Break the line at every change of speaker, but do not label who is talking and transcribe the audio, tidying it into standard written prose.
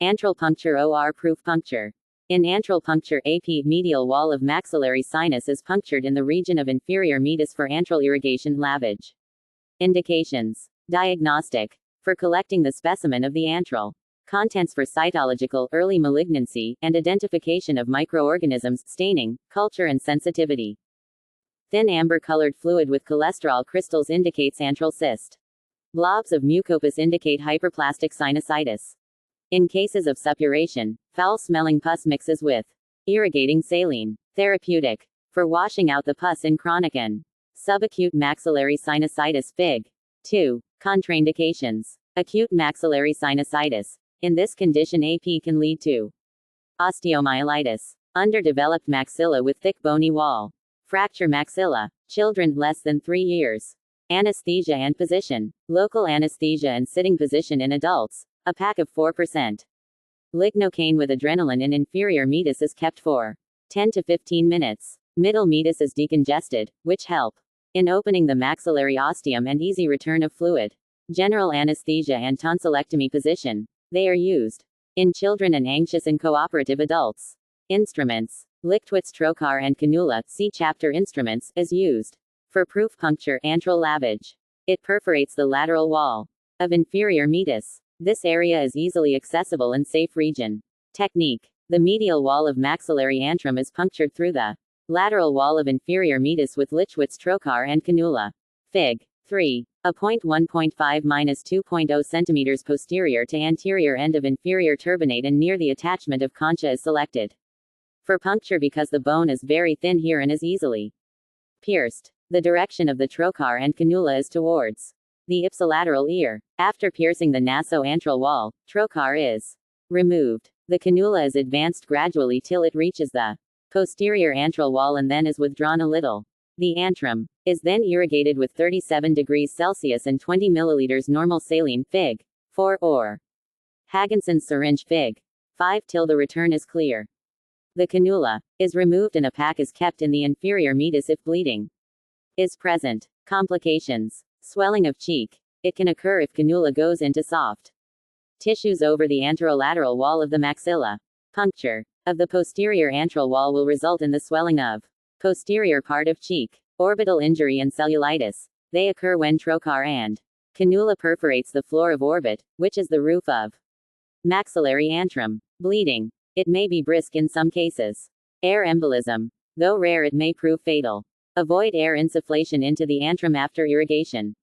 Antral puncture or proof puncture. In antral puncture, AP medial wall of maxillary sinus is punctured in the region of inferior meatus for antral irrigation lavage. Indications. Diagnostic. For collecting the specimen of the antral. Contents for cytological, early malignancy, and identification of microorganisms, staining, culture and sensitivity. Thin amber-colored fluid with cholesterol crystals indicates antral cyst. Blobs of mucopus indicate hyperplastic sinusitis. In cases of suppuration, foul-smelling pus mixes with irrigating saline. Therapeutic. For washing out the pus in chronic and subacute maxillary sinusitis FIG. 2. Contraindications. Acute maxillary sinusitis. In this condition, AP can lead to osteomyelitis, underdeveloped maxilla with thick bony wall, fracture maxilla, children less than 3 years. Anesthesia and position. Local anesthesia and sitting position in adults. A pack of 4%. Lignocaine with adrenaline in inferior meatus is kept for 10 to 15 minutes. Middle meatus is decongested, which help in opening the maxillary ostium and easy return of fluid. General anesthesia and tonsillectomy position. They are used in children and anxious and cooperative adults. Instruments. Lichtwitz trocar and cannula, see chapter Instruments, is used for proof puncture, antral lavage. It perforates the lateral wall of inferior meatus. This area is easily accessible and safe region. Technique. The medial wall of maxillary antrum is punctured through the lateral wall of inferior meatus with Lichtwitz trocar and cannula. Fig. 3. A 1.5-2.0 cm posterior to anterior end of inferior turbinate and near the attachment of concha is selected for puncture because the bone is very thin here and is easily pierced. The direction of the trocar and cannula is towards the ipsilateral ear. After piercing the naso-antral wall, trocar is removed. The cannula is advanced gradually till it reaches the posterior antral wall and then is withdrawn a little. The antrum is then irrigated with 37 degrees Celsius and 20 milliliters normal saline Fig. 4 or Hagginson's syringe Fig. 5 till the return is clear. The cannula is removed and a pack is kept in the inferior meatus if bleeding is present. Complications. Swelling of cheek. It can occur if cannula goes into soft tissues over the anterolateral wall of the maxilla. Puncture of the posterior antral wall will result in the swelling of posterior part of cheek. Orbital injury and cellulitis. They occur when trocar and cannula perforates the floor of orbit, which is the roof of maxillary antrum. Bleeding. It may be brisk in some cases. Air embolism. Though rare, it may prove fatal. Avoid air insufflation into the antrum after irrigation.